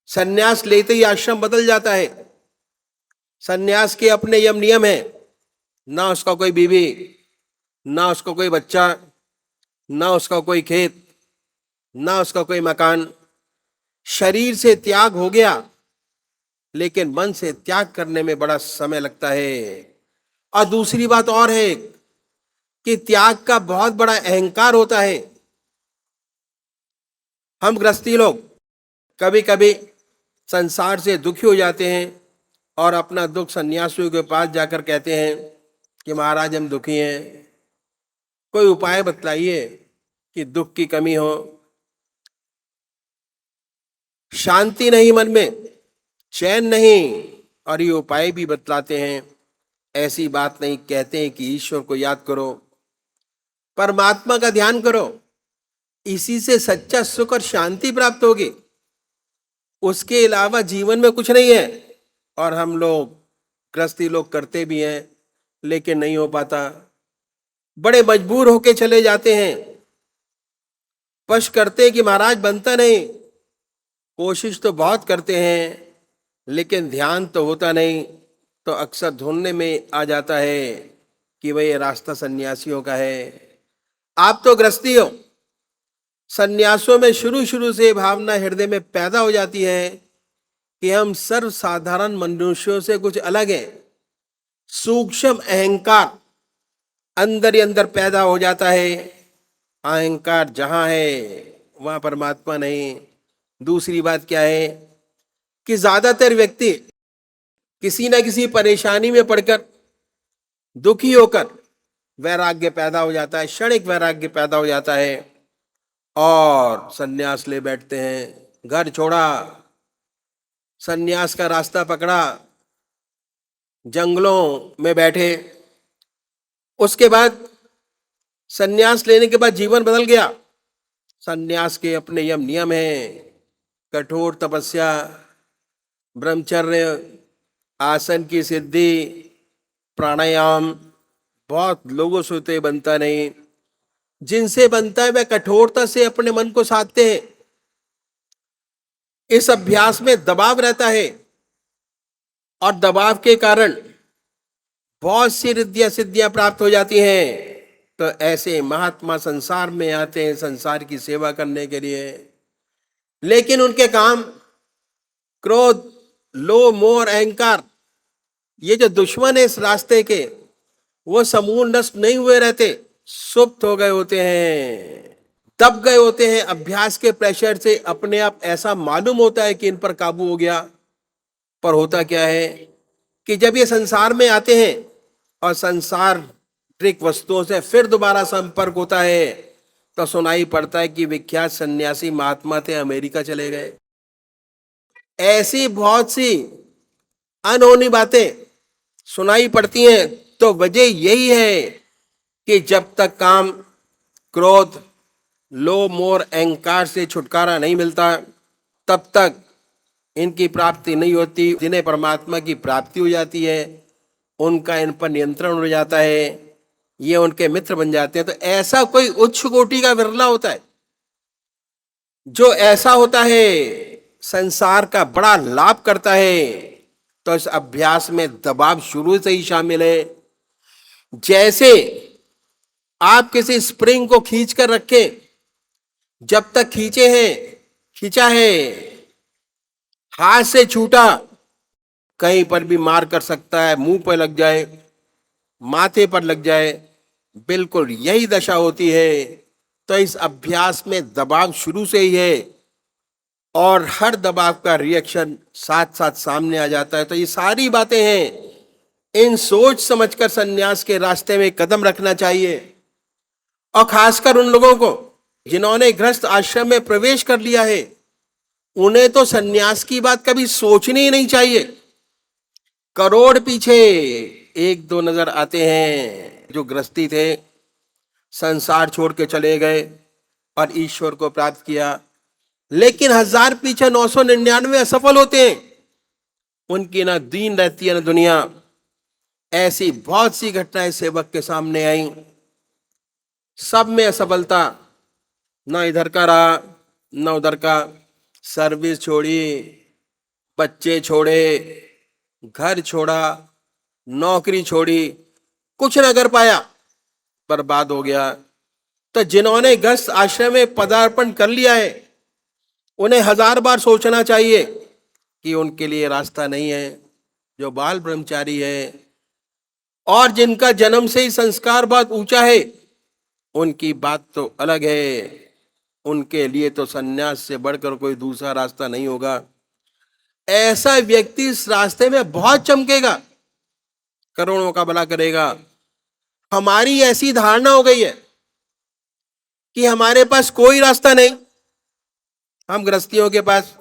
सन्यास लेते ही आश्रम बदल जाता है। सन्यास के अपने यम नियम है, ना उसका कोई बीवी, ना उसका कोई बच्चा, ना उसका कोई खेत, ना उसका कोई मकान। शरीर से त्याग हो गया, लेकिन मन से त्याग करने में बड़ा समय लगता है। और दूसरी बात और है कि त्याग का बहुत बड़ा अहंकार होता है। हम गृहस्थी लोग कभी कभी संसार से दुखी हो जाते हैं और अपना दुख सन्यासियों के पास जाकर कहते हैं कि महाराज हम दुखी हैं, कोई उपाय बतलाइए कि दुख की कमी हो, शांति नहीं मन में, चैन नहीं। और ये उपाय भी बतलाते हैं। ऐसी बात नहीं, कहते हैं कि ईश्वर को याद करो, परमात्मा का ध्यान करो, इसी से सच्चा सुख और शांति प्राप्त होगी। उसके अलावा जीवन में कुछ नहीं है। और हम लोग गृहस्थी लोग करते भी हैं, लेकिन नहीं हो पाता। बड़े मजबूर होके चले जाते हैं, स्पष्ट करते हैं कि महाराज बनता नहीं, कोशिश तो बहुत करते हैं लेकिन ध्यान तो होता नहीं। तो अक्सर ढूंढने में आ जाता है कि वह ये रास्ता सन्यासियों का है। आप तो गृहस्थी हो, सन्यासों में शुरू शुरू से भावना हृदय में पैदा हो जाती है कि हम सर्वसाधारण मनुष्यों से कुछ अलग हैं। सूक्ष्म अहंकार अंदर ही अंदर पैदा हो जाता है। अहंकार जहां है वहां परमात्मा नहीं। दूसरी बात क्या है कि ज्यादातर व्यक्ति किसी न किसी परेशानी में पड़कर, दुखी होकर वैराग्य पैदा हो जाता है, क्षणिक वैराग्य पैदा हो जाता है और सन्यास ले बैठते हैं। घर छोड़ा, सन्यास का रास्ता पकड़ा, जंगलों में बैठे। उसके बाद सन्यास लेने के बाद जीवन बदल गया। सन्यास के अपने यम नियम हैं, कठोर तपस्या, ब्रह्मचर्य, आसन की सिद्धि, प्राणायाम। बहुत लोगों से तो बनता नहीं, जिनसे बनता है वह कठोरता से अपने मन को साधते हैं। इस अभ्यास में दबाव रहता है और दबाव के कारण बहुत सी रिद्धियां सिद्धियां प्राप्त हो जाती हैं। तो ऐसे महात्मा संसार में आते हैं संसार की सेवा करने के लिए, लेकिन उनके काम क्रोध, लोभ, मोह और अहंकार, ये जो दुश्मन है इस रास्ते के, वो समूह नष्ट नहीं हुए रहते, सुप्त हो गए होते हैं, दब गए होते हैं। अभ्यास के प्रेशर से अपने आप ऐसा मालूम होता है कि इन पर काबू हो गया। पर होता क्या है कि जब ये संसार में आते हैं और संसारिक वस्तुओं से फिर दोबारा संपर्क होता है, तो सुनाई पड़ता है कि विख्यात सन्यासी महात्मा थे, अमेरिका चले गए। ऐसी बहुत सी अनहोनी बातें सुनाई पड़ती हैं। तो वजह यही है कि जब तक काम, क्रोध, लोभ, मोह, अहंकार से छुटकारा नहीं मिलता, तब तक इनकी प्राप्ति नहीं होती। जिन्हें परमात्मा की प्राप्ति हो जाती है, उनका इन पर नियंत्रण हो जाता है, ये उनके मित्र बन जाते हैं। तो ऐसा कोई उच्च कोटि का विरला होता है जो ऐसा होता है, संसार का बड़ा लाभ करता है। तो इस अभ्यास में दबाव शुरू से ही शामिल है। जैसे आप किसी स्प्रिंग को खींच कर रखें, जब तक खींचे हैं, खींचा है, हाथ से छूटा, कहीं पर भी मार कर सकता है, मुंह पर लग जाए, माथे पर लग जाए, बिल्कुल यही दशा होती है। तो इस अभ्यास में दबाव शुरू से ही है और हर दबाव का रिएक्शन साथ साथ सामने आ जाता है। तो ये सारी बातें हैं, इन सोच समझकर सन्यास के रास्ते में कदम रखना चाहिए। और खासकर उन लोगों को जिन्होंने गृहस्थ आश्रम में प्रवेश कर लिया है, उन्हें तो सन्यास की बात कभी सोचनी ही नहीं चाहिए। करोड़ पीछे एक दो नजर आते हैं जो गृहस्थी थे, संसार छोड़ के चले गए और ईश्वर को प्राप्त किया, लेकिन 1000 पीछे 999 असफल होते हैं। उनकी ना दीन रहती है ना दुनिया। ऐसी बहुत सी घटनाएं सेवक के सामने आई, सब में असफलता, ना इधर का रहा ना उधर का, सर्विस छोड़ी, बच्चे छोड़े, घर छोड़ा, नौकरी छोड़ी, कुछ न कर पाया, बर्बाद हो गया। तो जिन्होंने गृहस्थ आश्रम में पदार्पण कर लिया है, उन्हें 1000 बार सोचना चाहिए कि उनके लिए रास्ता नहीं है। जो बाल ब्रह्मचारी है और जिनका जन्म से ही संस्कार बहुत ऊंचा है, उनकी बात तो अलग है। उनके लिए तो सन्यास से बढ़कर कोई दूसरा रास्ता नहीं होगा। ऐसा व्यक्ति इस रास्ते में बहुत चमकेगा, करोड़ों का भला करेगा। हमारी ऐसी धारणा हो गई है कि हमारे पास कोई रास्ता नहीं। हम गृहस्थियों के पास,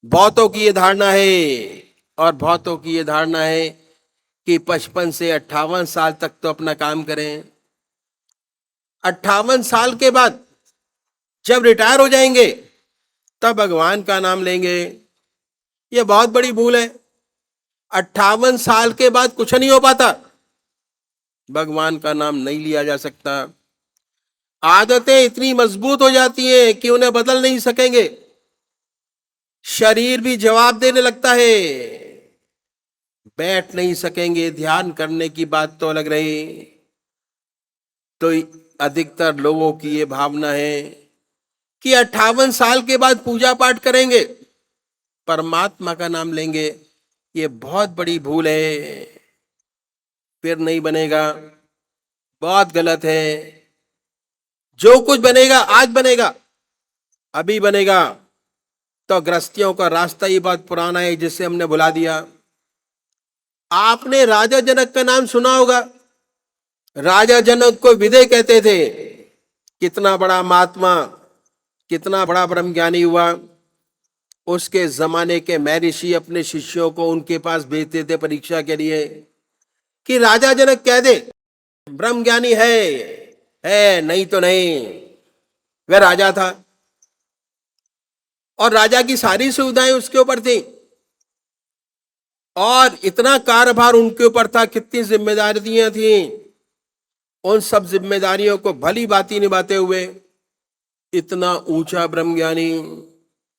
बहुतों की ये धारणा है, और बहुतों की ये धारणा है कि 55 से 58 साल तक तो अपना काम करें, 58 साल के बाद जब रिटायर हो जाएंगे तब भगवान का नाम लेंगे। ये बहुत बड़ी भूल है। 58 साल के बाद कुछ नहीं हो पाता, भगवान का नाम नहीं लिया जा सकता। आदतें इतनी मजबूत हो जाती हैं कि उन्हें बदल नहीं सकेंगे। शरीर भी जवाब देने लगता है, बैठ नहीं सकेंगे। ध्यान करने की बात तो अलग रही। तो अधिकतर लोगों की ये भावना है कि 58 साल के बाद पूजा पाठ करेंगे, परमात्मा का नाम लेंगे। ये बहुत बड़ी भूल है, फिर नहीं बनेगा, बहुत गलत है। जो कुछ बनेगा आज बनेगा, अभी बनेगा। तो गृहस्थियों का रास्ता ही बहुत पुराना है, जिसे हमने भुला दिया। आपने राजा जनक का नाम सुना होगा। राजा जनक को विदय कहते थे। कितना बड़ा महात्मा, कितना बड़ा ब्रह्मज्ञानी हुआ। उसके जमाने के महर्षि अपने शिष्यों को उनके पास भेजते थे परीक्षा के लिए कि राजा जनक कह दे ब्रह्मज्ञानी है, नहीं तो नहीं। वह राजा था और राजा की सारी सुविधाएं उसके ऊपर थी, और इतना कार्यभार उनके ऊपर था, कितनी जिम्मेदारियां थी। उन सब जिम्मेदारियों को भली भांति निभाते हुए इतना ऊंचा ब्रह्मज्ञानी।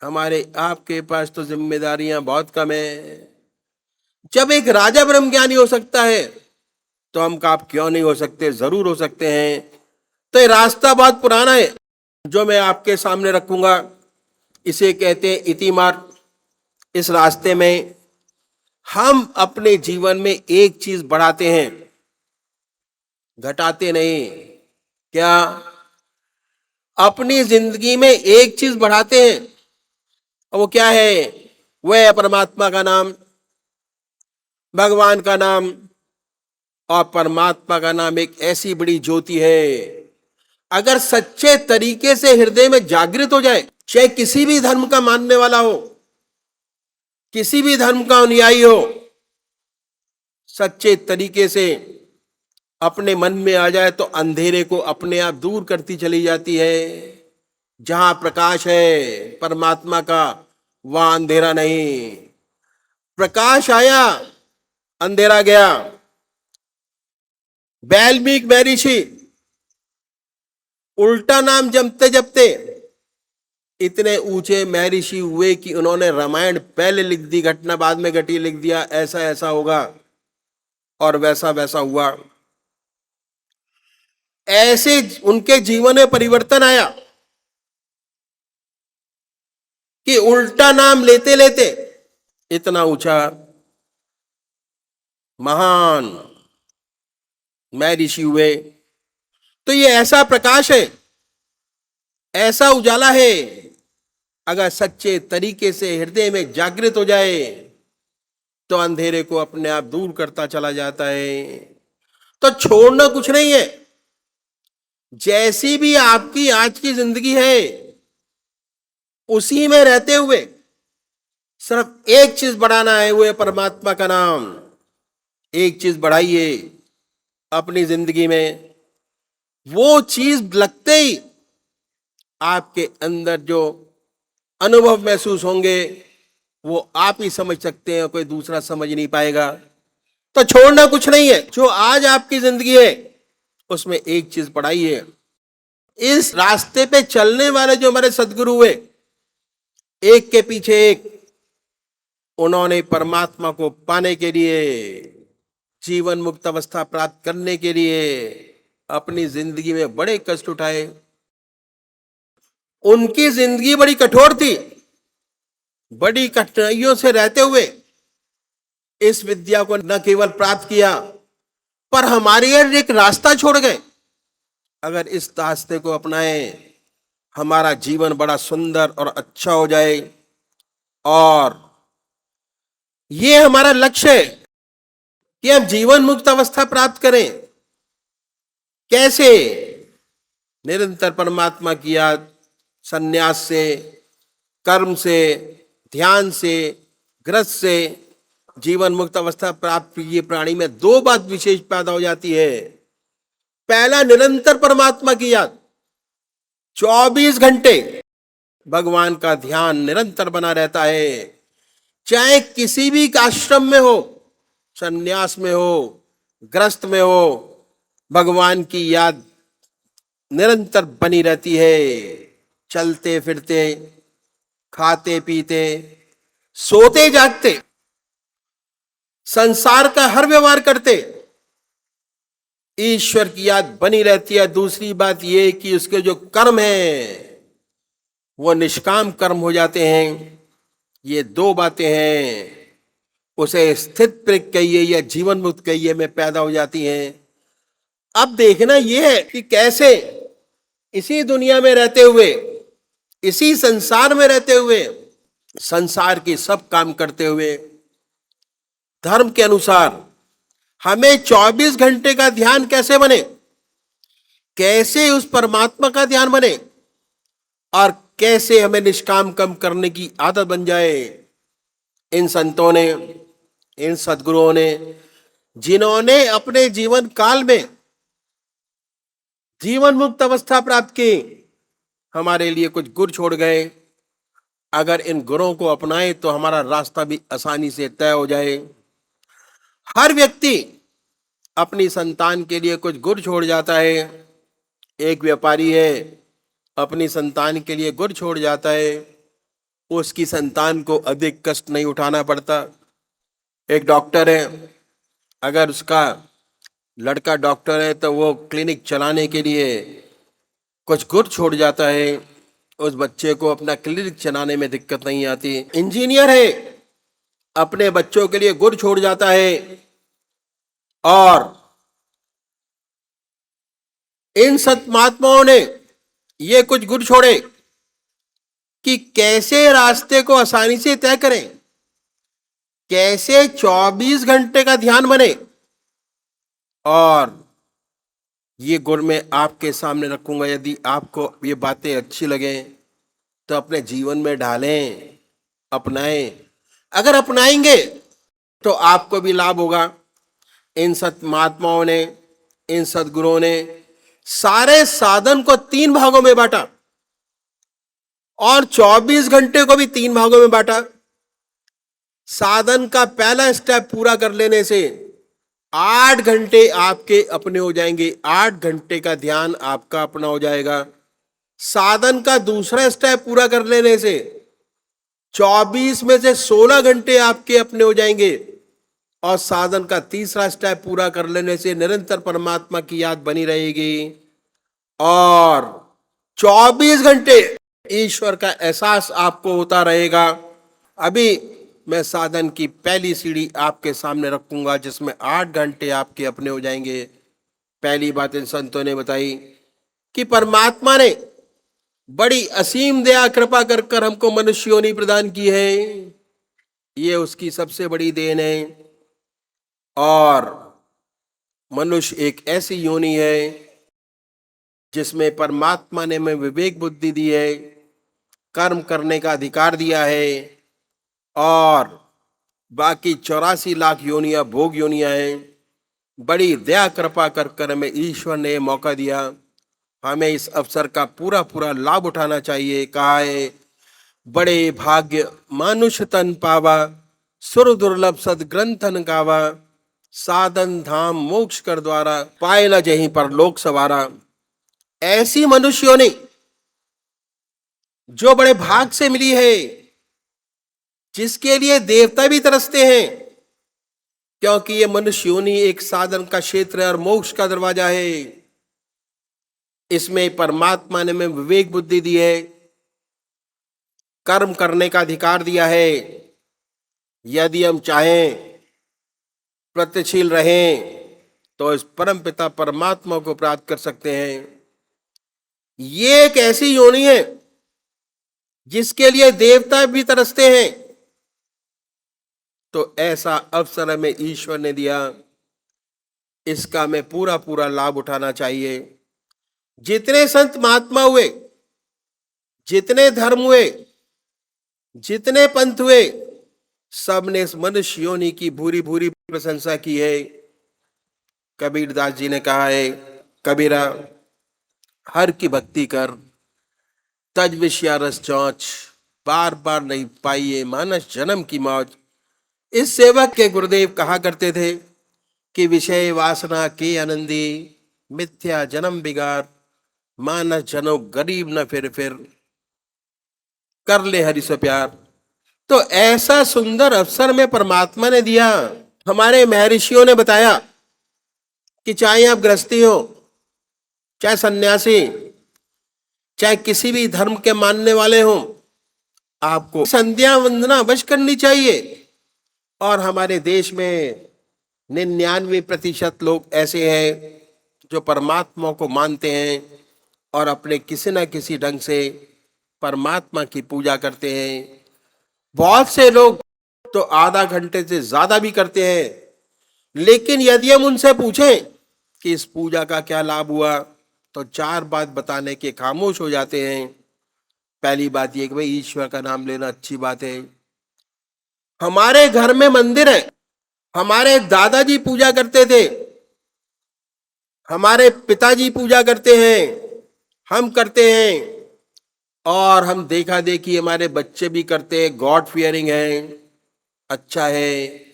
हमारे आपके पास तो जिम्मेदारियां बहुत कम है। जब एक राजा ब्रह्मज्ञानी हो सकता है तो हम आप क्यों नहीं हो सकते? जरूर हो सकते हैं। तो ये रास्ता बहुत पुराना है जो मैं आपके सामने रखूंगा। इसे कहते हैं इति मार्ग। इस रास्ते में हम अपने जीवन में एक चीज बढ़ाते हैं, घटाते नहीं। क्या? अपनी जिंदगी में एक चीज बढ़ाते हैं, और वो क्या है? वह है परमात्मा का नाम, भगवान का नाम। और परमात्मा का नाम एक ऐसी बड़ी ज्योति है, अगर सच्चे तरीके से हृदय में जागृत हो जाए, चाहे किसी भी धर्म का मानने वाला हो, किसी भी धर्म का अनुयायी हो, सच्चे तरीके से अपने मन में आ जाए तो अंधेरे को अपने आप दूर करती चली जाती है। जहां प्रकाश है परमात्मा का, वहां अंधेरा नहीं। प्रकाश आया, अंधेरा गया। वाल्मीकि महर्षि उल्टा नाम जपते जपते इतने ऊंचे महर्षि हुए कि उन्होंने रामायण पहले लिख दी, घटना बाद में घटी, लिख दिया ऐसा ऐसा होगा और वैसा वैसा हुआ। ऐसे उनके जीवन में परिवर्तन आया कि उल्टा नाम लेते लेते इतना ऊंचा महान महर्षि हुए। तो ये ऐसा प्रकाश है, ऐसा उजाला है, अगर सच्चे तरीके से हृदय में जागृत हो जाए तो अंधेरे को अपने आप दूर करता चला जाता है। तो छोड़ना कुछ नहीं है। जैसी भी आपकी आज की जिंदगी है, उसी में रहते हुए सिर्फ एक चीज बढ़ाना है, वो है परमात्मा का नाम। एक चीज बढ़ाइए अपनी जिंदगी में। वो चीज लगते ही आपके अंदर जो अनुभव महसूस होंगे वो आप ही समझ सकते हैं, कोई दूसरा समझ नहीं पाएगा। तो छोड़ना कुछ नहीं है। जो आज आपकी जिंदगी है उसमें एक चीज बढ़ाइए। इस रास्ते पे चलने वाले जो हमारे सदगुरु हुए, एक के पीछे एक, उन्होंने परमात्मा को पाने के लिए, जीवन मुक्त अवस्था प्राप्त करने के लिए अपनी जिंदगी में बड़े कष्ट उठाए। उनकी जिंदगी बड़ी कठोर थी। बड़ी कठिनाइयों से रहते हुए इस विद्या को न केवल प्राप्त किया, पर हमारे लिए एक रास्ता छोड़ गए। अगर इस रास्ते को अपनाएं, हमारा जीवन बड़ा सुंदर और अच्छा हो जाए। और ये हमारा लक्ष्य है कि हम जीवन मुक्त अवस्था प्राप्त करें। कैसे? निरंतर परमात्मा की याद, संन्यास से, कर्म से, ध्यान से, ग्रस्त से जीवन मुक्त अवस्था प्राप्त ये प्राणी में दो बात विशेष पैदा हो जाती है। पहला, निरंतर परमात्मा की याद, 24 घंटे भगवान का ध्यान निरंतर बना रहता है। चाहे किसी भी आश्रम में हो, संन्यास में हो, ग्रस्त में हो, भगवान की याद निरंतर बनी रहती है। चलते फिरते, खाते पीते, सोते जागते, संसार का हर व्यवहार करते ईश्वर की याद बनी रहती है। दूसरी बात यह कि उसके जो कर्म हैं वो निष्काम कर्म हो जाते हैं। ये दो बातें हैं, उसे स्थित प्रज्ञ कहिए या जीवन मुक्त कहिए में पैदा हो जाती हैं। अब देखना यह है कि कैसे इसी दुनिया में रहते हुए, इसी संसार में रहते हुए, संसार के सब काम करते हुए, धर्म के अनुसार हमें 24 घंटे का ध्यान कैसे बने, कैसे उस परमात्मा का ध्यान बने, और कैसे हमें निष्काम कर्म करने की आदत बन जाए। इन संतों ने, इन सद्गुरुओं ने, जिन्होंने अपने जीवन काल में जीवन मुक्त अवस्था प्राप्त की, हमारे लिए कुछ गुर छोड़ गए। अगर इन गुरों को अपनाए तो हमारा रास्ता भी आसानी से तय हो जाए। हर व्यक्ति अपनी संतान के लिए कुछ गुर छोड़ जाता है। एक व्यापारी है, अपनी संतान के लिए गुर छोड़ जाता है, उसकी संतान को अधिक कष्ट नहीं उठाना पड़ता। एक डॉक्टर है, अगर उसका लड़का डॉक्टर है तो वो क्लिनिक चलाने के लिए कुछ गुर छोड़ जाता है, उस बच्चे को अपना क्लिनिक चलाने में दिक्कत नहीं आती। इंजीनियर है, अपने बच्चों के लिए गुर छोड़ जाता है। और इन सत महात्माओं ने ये कुछ गुर छोड़े कि कैसे रास्ते को आसानी से तय करें, कैसे 24 घंटे का ध्यान बने। और ये गुर मैं आपके सामने रखूंगा। यदि आपको ये बातें अच्छी लगे तो अपने जीवन में डालें, अपनाएं। अगर अपनाएंगे तो आपको भी लाभ होगा। इन सत महात्माओं ने, इन सद्गुरुओं ने सारे साधन को 3 भागों में बांटा और 24 घंटे को भी 3 भागों में बांटा। साधन का पहला स्टेप पूरा कर लेने से 8 घंटे आपके अपने हो जाएंगे, 8 घंटे का ध्यान आपका अपना हो जाएगा। साधन का दूसरा स्टेप पूरा कर लेने से 24 में से 16 घंटे आपके अपने हो जाएंगे। और साधन का तीसरा स्टेप पूरा कर लेने से निरंतर परमात्मा की याद बनी रहेगी और 24 घंटे ईश्वर का एहसास आपको होता रहेगा। अभी मैं साधन की पहली सीढ़ी आपके सामने रखूंगा जिसमें 8 घंटे आपके अपने हो जाएंगे। पहली बात इन संतों ने बताई कि परमात्मा ने बड़ी असीम दया कृपा कर कर हमको मनुष्य योनि प्रदान की है। ये उसकी सबसे बड़ी देन है। और मनुष्य एक ऐसी योनि है जिसमें परमात्मा ने हमें विवेक बुद्धि दी है, कर्म करने का अधिकार दिया है और बाकी 84 लाख योनियां भोग योनियां हैं। बड़ी दया कृपा कर कर हमें ईश्वर ने मौका दिया। हमें इस अवसर का पूरा पूरा लाभ उठाना चाहिए। कहा है, बड़े भाग्य मानुष तन पावा, सुर दुर्लभ सदग्रंथन गावा, साधन धाम मोक्ष कर द्वारा, पाए न जहीं पर लोक सवारा। ऐसी मनुष्यों ने जो बड़े भाग से मिली है, जिसके लिए देवता भी तरसते हैं, क्योंकि ये मनुष्य योनि एक साधन का क्षेत्र है और मोक्ष का दरवाजा है। इसमें परमात्मा ने हमें विवेक बुद्धि दी है, कर्म करने का अधिकार दिया है। यदि हम चाहें प्रत्यशील रहें तो इस परम पिता परमात्मा को प्राप्त कर सकते हैं। ये एक ऐसी योनि है जिसके लिए देवता भी तरसते हैं। तो ऐसा अवसर हमें ईश्वर ने दिया, इसका हमें पूरा पूरा लाभ उठाना चाहिए। जितने संत महात्मा हुए, जितने धर्म हुए, जितने पंथ हुए, सबने इस मनुष्य योनि की भूरी भूरी प्रशंसा की है। कबीरदास जी ने कहा है, कबीरा हर की भक्ति कर, तज विषया रस चौंच, बार बार नहीं पाइए मानस जन्म की मौज। इस सेवक के गुरुदेव कहा करते थे कि विषय वासना के आनंदी, मिथ्या जन्म बिगाड़, मानस जनो गरीब न फिर कर ले हरि से प्यार। तो ऐसा सुंदर अवसर में परमात्मा ने दिया। हमारे महर्षियों ने बताया कि चाहे आप गृहस्थी हो, चाहे सन्यासी, चाहे किसी भी धर्म के मानने वाले हो, आपको संध्या वंदना अवश्य करनी चाहिए। और हमारे देश में 99% लोग ऐसे हैं जो परमात्मा को मानते हैं और अपने किसी न किसी ढंग से परमात्मा की पूजा करते हैं। बहुत से लोग तो आधा घंटे से ज्यादा भी करते हैं। लेकिन यदि हम उनसे पूछें कि इस पूजा का क्या लाभ हुआ, तो 4 बात बताने के खामोश हो जाते हैं। पहली बात ये कि भाई ईश्वर का नाम लेना अच्छी बात है। हमारे घर में मंदिर है, हमारे दादाजी पूजा करते थे, हमारे पिताजी पूजा करते हैं, हम करते हैं, और हम देखा देखी हमारे बच्चे भी करते हैं। गॉड फियरिंग है, अच्छा है।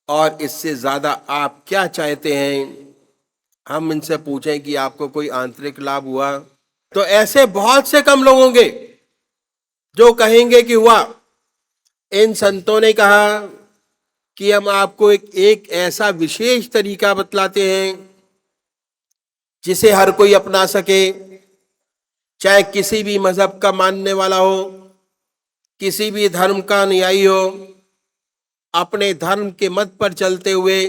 और इससे ज्यादा आप क्या चाहते हैं? हम इनसे पूछें कि आपको कोई आंतरिक लाभ हुआ, तो ऐसे बहुत से कम लोग होंगे जो कहेंगे कि हुआ। इन संतों ने कहा कि हम आपको एक ऐसा विशेष तरीका बतलाते हैं जिसे हर कोई अपना सके, चाहे किसी भी मजहब का मानने वाला हो, किसी भी धर्म का अनुयायी हो। अपने धर्म के मत पर चलते हुए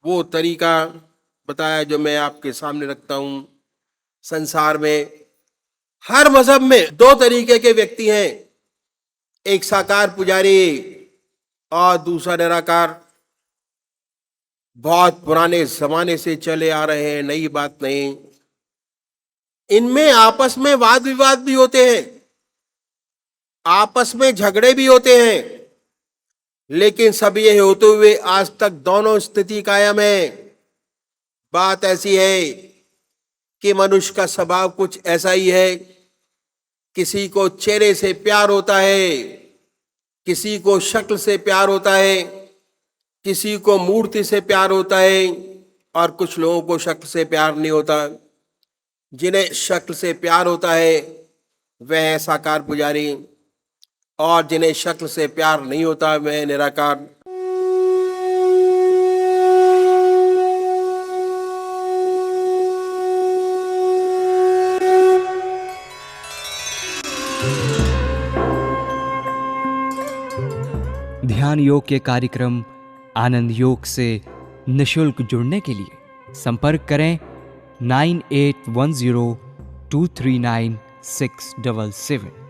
वो तरीका बताया जो मैं आपके सामने रखता हूं। संसार में हर मजहब में 2 तरीके के व्यक्ति हैं, एक साकार पुजारी और दूसरा निराकार। बहुत पुराने जमाने से चले आ रहे हैं, नई बात नहीं। इनमें आपस में वाद विवाद भी होते हैं, आपस में झगड़े भी होते हैं, लेकिन सब ये होते हुए आज तक दोनों स्थिति कायम है। बात ऐसी है कि मनुष्य का स्वभाव कुछ ऐसा ही है, किसी को चेहरे से प्यार होता है, किसी को शक्ल से प्यार होता है, किसी को मूर्ति से प्यार होता है, और कुछ लोगों को शक्ल से प्यार नहीं होता। जिन्हें शक्ल से प्यार होता है वह है साकार पुजारी, और जिन्हें शक्ल से प्यार नहीं होता वह निराकार। ध्यान योग के कार्यक्रम आनंद योग से निशुल्क जुड़ने के लिए संपर्क करें 9810239677।